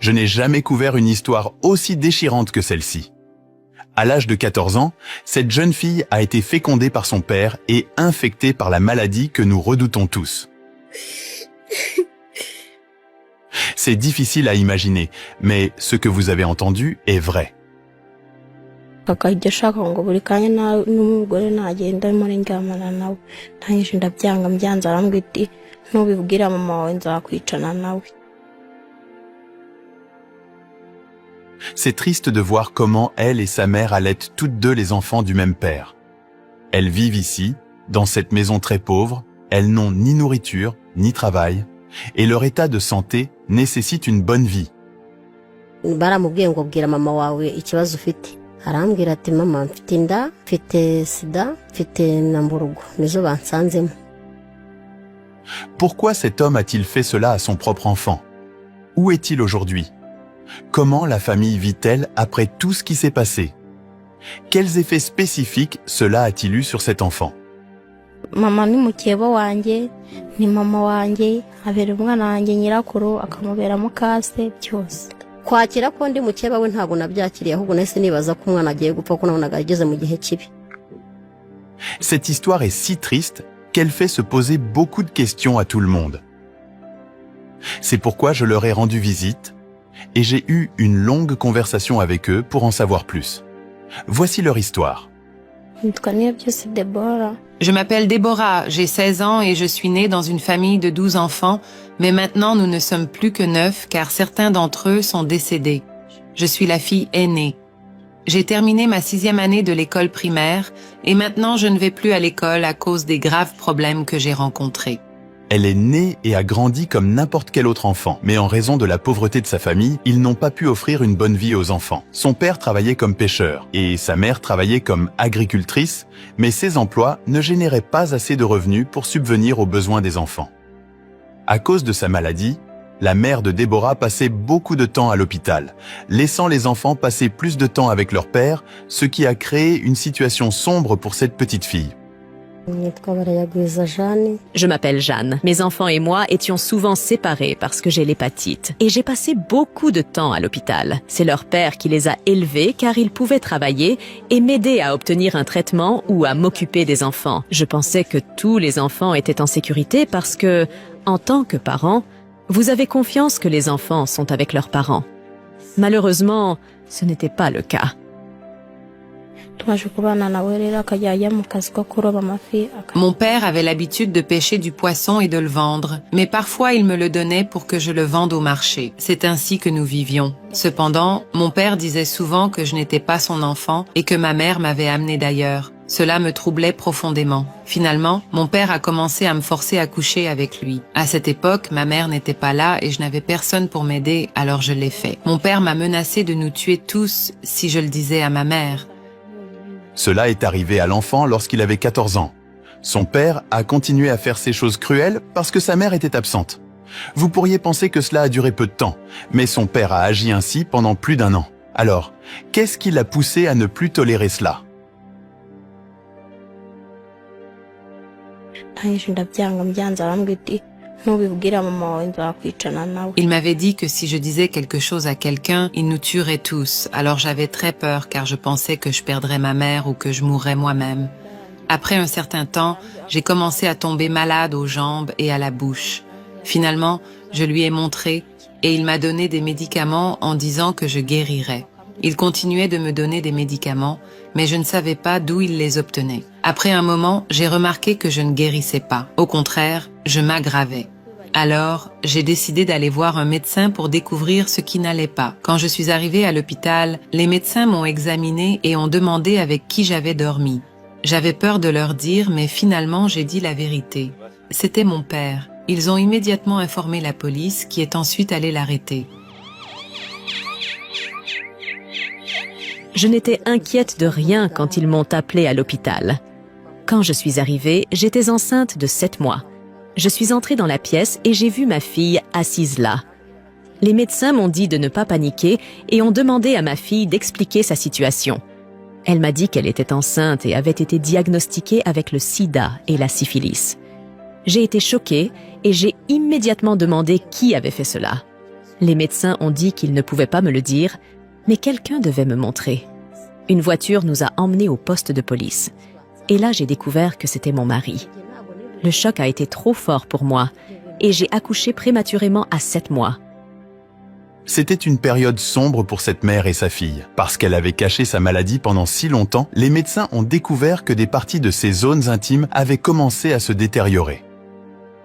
Je n'ai jamais couvert une histoire aussi déchirante que celle-ci. À l'âge de 14 ans, cette jeune fille a été fécondée par son père et infectée par la maladie que nous redoutons tous. C'est difficile à imaginer, mais ce que vous avez entendu est vrai. akajya ashaka ngo buri kanya n'umugore nagenda muri ndyamana nawe ntanyije ndabyanga mbyanze arambwira iti ntubibwira mama wawe nzakwicana nawe. C'est triste de voir comment elle et sa mère allaitent toutes deux les enfants du même père. Elles vivent ici, dans cette maison très pauvre, elles n'ont ni nourriture, ni travail, et leur état de santé nécessite une bonne vie. baramubwiye ngo bwira mama wawe ikibazo ufite arambwira ati mama mfite inda mfite sida mfite na mburugu nizo bansanzemo. Pourquoi cet homme a-t-il fait cela à son propre enfant? Où est-il aujourd'hui? Comment la famille vit-elle après tout ce qui s'est passé? Quels effets spécifiques cela a-t-il eu sur cet enfant? Mama ni mukeba wanjye ni mama wanjye abera umwana wanjye nyirakuru akamubera mukase byose. kwakira ko ndi mukeba we ntabwo nabyakiriye ahubwo nahise nibaza ko umwana agiye gupfa ko nabonaga ageze mu gihe kibi. Cette histoire est si triste qu'elle fait se poser beaucoup de questions à tout le monde. C'est pourquoi je leur ai rendu visite et j'ai eu une longue conversation avec eux pour en savoir plus. Voici leur histoire. Je m'appelle Déborah, j'ai 16 ans et je suis née dans une famille de 12 enfants, mais maintenant nous ne sommes plus que 9 car certains d'entre eux sont décédés. Je suis la fille aînée. J'ai terminé ma 6e année de l'école primaire et maintenant je ne vais plus à l'école à cause des graves problèmes que j'ai rencontrés. Elle est née et a grandi comme n'importe quel autre enfant, mais en raison de la pauvreté de sa famille, ils n'ont pas pu offrir une bonne vie aux enfants. Son père travaillait comme pêcheur et sa mère travaillait comme agricultrice, mais ces emplois ne généraient pas assez de revenus pour subvenir aux besoins des enfants. À cause de sa maladie, la mère de Déborah passait beaucoup de temps à l'hôpital, laissant les enfants passer plus de temps avec leur père, ce qui a créé une situation sombre pour cette petite fille. Je m'appelle Jeanne. Mes enfants et moi étions souvent séparés parce que j'ai l'hépatite. Et j'ai passé beaucoup de temps à l'hôpital. C'est leur père qui les a élevés car ils pouvaient travailler et m'aider à obtenir un traitement ou à m'occuper des enfants. Je pensais que tous les enfants étaient en sécurité parce que, en tant que parent, vous avez confiance que les enfants sont avec leurs parents. Malheureusement, ce n'était pas le cas. Mon père avait l'habitude de pêcher du poisson et de le vendre, mais parfois il me le donnait pour que je le vende au marché. C'est ainsi que nous vivions. Cependant, mon père disait souvent que je n'étais pas son enfant et que ma mère m'avait amené d'ailleurs. Cela me troublait profondément. Finalement, mon père a commencé à me forcer à coucher avec lui. À cette époque, ma mère n'était pas là et je n'avais personne pour m'aider, alors je l'ai fait. Mon père m'a menacé de nous tuer tous si je le disais à ma mère. Cela est arrivé à l'enfant lorsqu'il avait 14 ans. Son père a continué à faire ces choses cruelles parce que sa mère était absente. Vous pourriez penser que cela a duré peu de temps, mais son père a agi ainsi pendant plus d'1 an. Alors, qu'est-ce qui l'a poussé à ne plus tolérer cela? Il m'avait dit que si je disais quelque chose à quelqu'un, il nous tuerait tous. Alors j'avais très peur car je pensais que je perdrais ma mère ou que je mourrais moi-même. Après un certain temps, j'ai commencé à tomber malade aux jambes et à la bouche. Finalement, je lui ai montré et il m'a donné des médicaments en disant que je guérirais. Il continuait de me donner des médicaments, mais je ne savais pas d'où il les obtenait. Après un moment, j'ai remarqué que je ne guérissais pas. Au contraire, je m'aggravais. Alors, j'ai décidé d'aller voir un médecin pour découvrir ce qui n'allait pas. Quand je suis arrivée à l'hôpital, les médecins m'ont examinée et ont demandé avec qui j'avais dormi. J'avais peur de leur dire, mais finalement j'ai dit la vérité. C'était mon père. Ils ont immédiatement informé la police qui est ensuite allée l'arrêter. Je n'étais inquiète de rien quand ils m'ont appelée à l'hôpital. Quand je suis arrivée, j'étais enceinte de 7 mois. Je suis entrée dans la pièce et j'ai vu ma fille assise là. Les médecins m'ont dit de ne pas paniquer et ont demandé à ma fille d'expliquer sa situation. Elle m'a dit qu'elle était enceinte et avait été diagnostiquée avec le sida et la syphilis. J'ai été choquée et j'ai immédiatement demandé qui avait fait cela. Les médecins ont dit qu'ils ne pouvaient pas me le dire, mais quelqu'un devait me montrer. Une voiture nous a emmenés au poste de police. Et là, j'ai découvert que c'était mon mari. Le choc a été trop fort pour moi et j'ai accouché prématurément à 7 mois. C'était une période sombre pour cette mère et sa fille. Parce qu'elle avait caché sa maladie pendant si longtemps, les médecins ont découvert que des parties de ses zones intimes avaient commencé à se détériorer.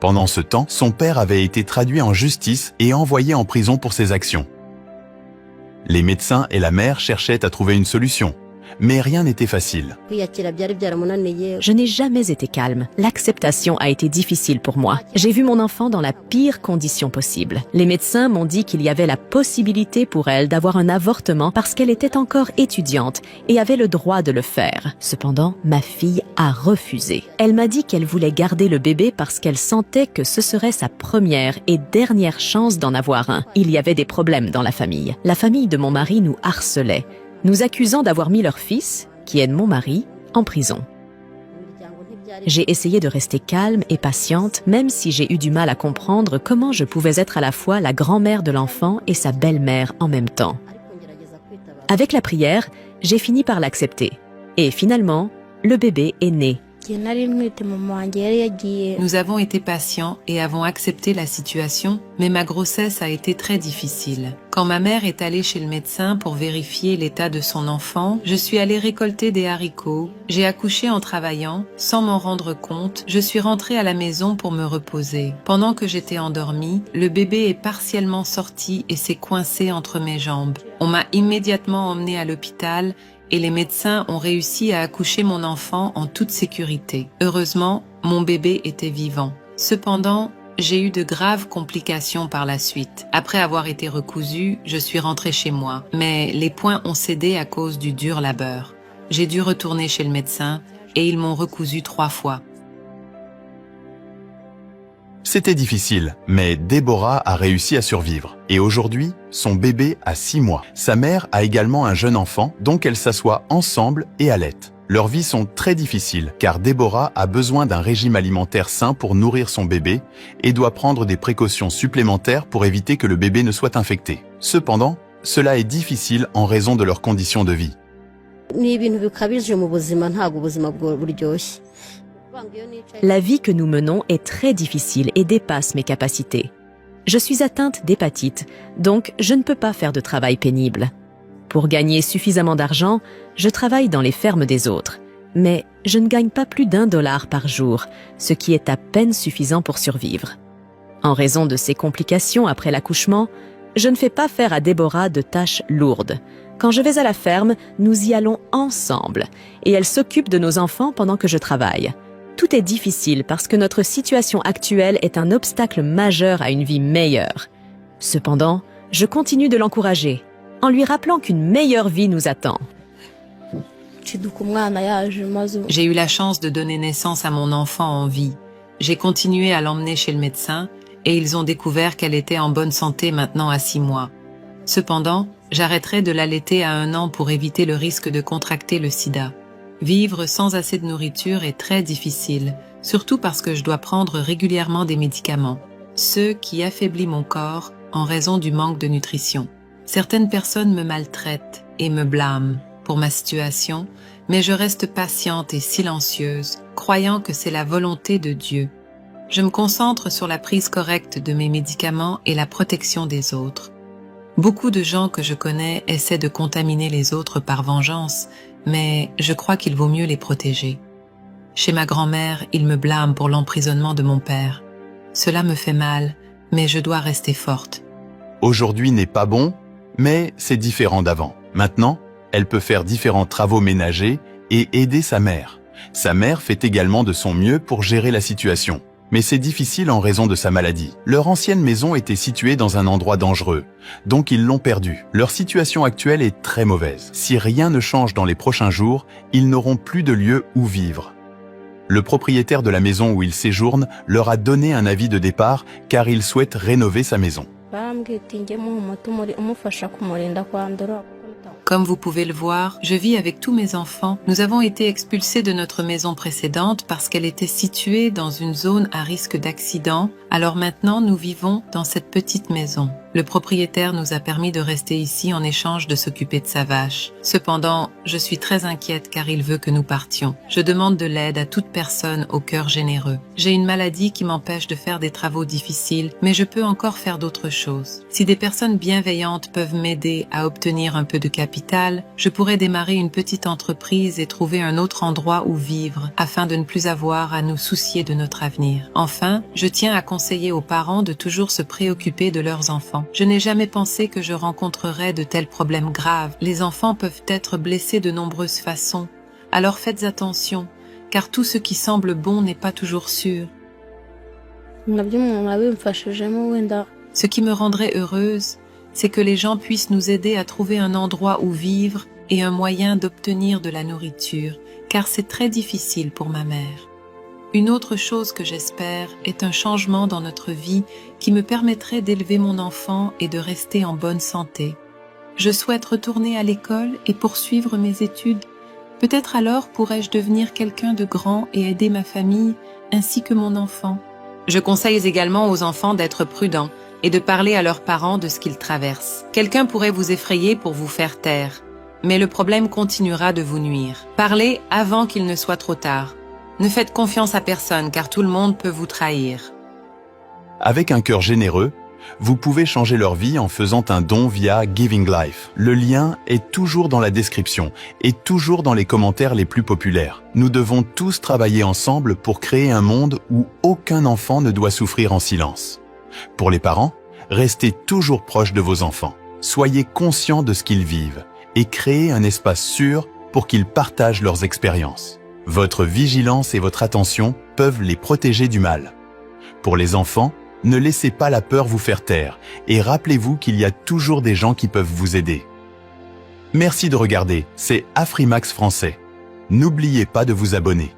Pendant ce temps, son père avait été traduit en justice et envoyé en prison pour ses actions. Les médecins et la mère cherchaient à trouver une solution. Mais rien n'était facile. Je n'ai jamais été calme. L'acceptation a été difficile pour moi. J'ai vu mon enfant dans la pire condition possible. Les médecins m'ont dit qu'il y avait la possibilité pour elle d'avoir un avortement parce qu'elle était encore étudiante et avait le droit de le faire. Cependant, ma fille a refusé. Elle m'a dit qu'elle voulait garder le bébé parce qu'elle sentait que ce serait sa première et dernière chance d'en avoir un. Il y avait des problèmes dans la famille. La famille de mon mari nous harcelait, nous accusant d'avoir mis leur fils, qui est mon mari, en prison. J'ai essayé de rester calme et patiente, même si j'ai eu du mal à comprendre comment je pouvais être à la fois la grand-mère de l'enfant et sa belle-mère en même temps. Avec la prière, j'ai fini par l'accepter. Et finalement, le bébé est né. Nous avons été patients et avons accepté la situation, mais ma grossesse a été très difficile. Quand ma mère est allée chez le médecin pour vérifier l'état de son enfant, je suis allée récolter des haricots, j'ai accouché en travaillant, sans m'en rendre compte, je suis rentrée à la maison pour me reposer. Pendant que j'étais endormie, le bébé est partiellement sorti et s'est coincé entre mes jambes. On m'a immédiatement emmenée à l'hôpital et les médecins ont réussi à accoucher mon enfant en toute sécurité. Heureusement, mon bébé était vivant. Cependant, j'ai eu de graves complications par la suite. Après avoir été recousue, je suis rentrée chez moi, mais les poings ont cédé à cause du dur labeur. J'ai dû retourner chez le médecin et ils m'ont recousue 3 fois. C'était difficile, mais Déborah a réussi à survivre. Et aujourd'hui, son bébé a 6 mois. Sa mère a également un jeune enfant, donc elles s'assoient ensemble et allaitent. Leurs vies sont très difficiles, car Déborah a besoin d'un régime alimentaire sain pour nourrir son bébé et doit prendre des précautions supplémentaires pour éviter que le bébé ne soit infecté. Cependant, cela est difficile en raison de leurs conditions de vie. La vie que nous menons est très difficile et dépasse mes capacités. Je suis atteinte d'hépatite, donc je ne peux pas faire de travail pénible. Pour gagner suffisamment d'argent, je travaille dans les fermes des autres. Mais je ne gagne pas plus d'$1 par jour, ce qui est à peine suffisant pour survivre. En raison de ces complications après l'accouchement, je ne fais pas faire à Déborah de tâches lourdes. Quand je vais à la ferme, nous y allons ensemble et elle s'occupe de nos enfants pendant que je travaille. Tout est difficile parce que notre situation actuelle est un obstacle majeur à une vie meilleure. Cependant, je continue de l'encourager, en lui rappelant qu'une meilleure vie nous attend. J'ai eu la chance de donner naissance à mon enfant en vie. J'ai continué à l'emmener chez le médecin et ils ont découvert qu'elle était en bonne santé maintenant à 6 mois. Cependant, j'arrêterai de l'allaiter à 1 an pour éviter le risque de contracter le sida. Vivre sans assez de nourriture est très difficile, surtout parce que je dois prendre régulièrement des médicaments, ce qui affaiblit mon corps en raison du manque de nutrition. Certaines personnes me maltraitent et me blâment pour ma situation, mais je reste patiente et silencieuse, croyant que c'est la volonté de Dieu. Je me concentre sur la prise correcte de mes médicaments et la protection des autres. Beaucoup de gens que je connais essaient de contaminer les autres par vengeance, mais je crois qu'il vaut mieux les protéger. Chez ma grand-mère, ils me blâment pour l'emprisonnement de mon père. Cela me fait mal, mais je dois rester forte. Aujourd'hui n'est pas bon, mais c'est différent d'avant. Maintenant, elle peut faire différents travaux ménagers et aider sa mère. Sa mère fait également de son mieux pour gérer la situation. Mais c'est difficile en raison de sa maladie. Leur ancienne maison était située dans un endroit dangereux, donc ils l'ont perdue. Leur situation actuelle est très mauvaise. Si rien ne change dans les prochains jours, ils n'auront plus de lieu où vivre. Le propriétaire de la maison où ils séjournent leur a donné un avis de départ car il souhaite rénover sa maison. Comme vous pouvez le voir, je vis avec tous mes enfants. Nous avons été expulsés de notre maison précédente parce qu'elle était située dans une zone à risque d'accident. Alors maintenant, nous vivons dans cette petite maison. Le propriétaire nous a permis de rester ici en échange de s'occuper de sa vache. Cependant, je suis très inquiète car il veut que nous partions. Je demande de l'aide à toute personne au cœur généreux. J'ai une maladie qui m'empêche de faire des travaux difficiles, mais je peux encore faire d'autres choses. Si des personnes bienveillantes peuvent m'aider à obtenir un peu de capital, je pourrais démarrer une petite entreprise et trouver un autre endroit où vivre afin de ne plus avoir à nous soucier de notre avenir. Enfin, je tiens à conseiller aux parents de toujours se préoccuper de leurs enfants. Je n'ai jamais pensé que je rencontrerais de tels problèmes graves. Les enfants peuvent être blessés de nombreuses façons. Alors faites attention, car tout ce qui semble bon n'est pas toujours sûr. nabyo umuntu abimfashijemo wenda Ce qui me rendrait heureuse, c'est que les gens puissent nous aider à trouver un endroit où vivre et un moyen d'obtenir de la nourriture, car c'est très difficile pour ma mère. Une autre chose que j'espère est un changement dans notre vie qui me permettrait d'élever mon enfant et de rester en bonne santé. Je souhaite retourner à l'école et poursuivre mes études. Peut-être alors pourrais-je devenir quelqu'un de grand et aider ma famille ainsi que mon enfant. Je conseille également aux enfants d'être prudents et de parler à leurs parents de ce qu'ils traversent. Quelqu'un pourrait vous effrayer pour vous faire taire, mais le problème continuera de vous nuire. Parlez avant qu'il ne soit trop tard. Ne faites confiance à personne car tout le monde peut vous trahir. Avec un cœur généreux, vous pouvez changer leur vie en faisant un don via Giving Life. Le lien est toujours dans la description et toujours dans les commentaires les plus populaires. Nous devons tous travailler ensemble pour créer un monde où aucun enfant ne doit souffrir en silence. Pour les parents, restez toujours proches de vos enfants. Soyez conscients de ce qu'ils vivent et créez un espace sûr pour qu'ils partagent leurs expériences. Votre vigilance et votre attention peuvent les protéger du mal. Pour les enfants, ne laissez pas la peur vous faire taire et rappelez-vous qu'il y a toujours des gens qui peuvent vous aider. Merci de regarder, c'est Afrimax Français. N'oubliez pas de vous abonner.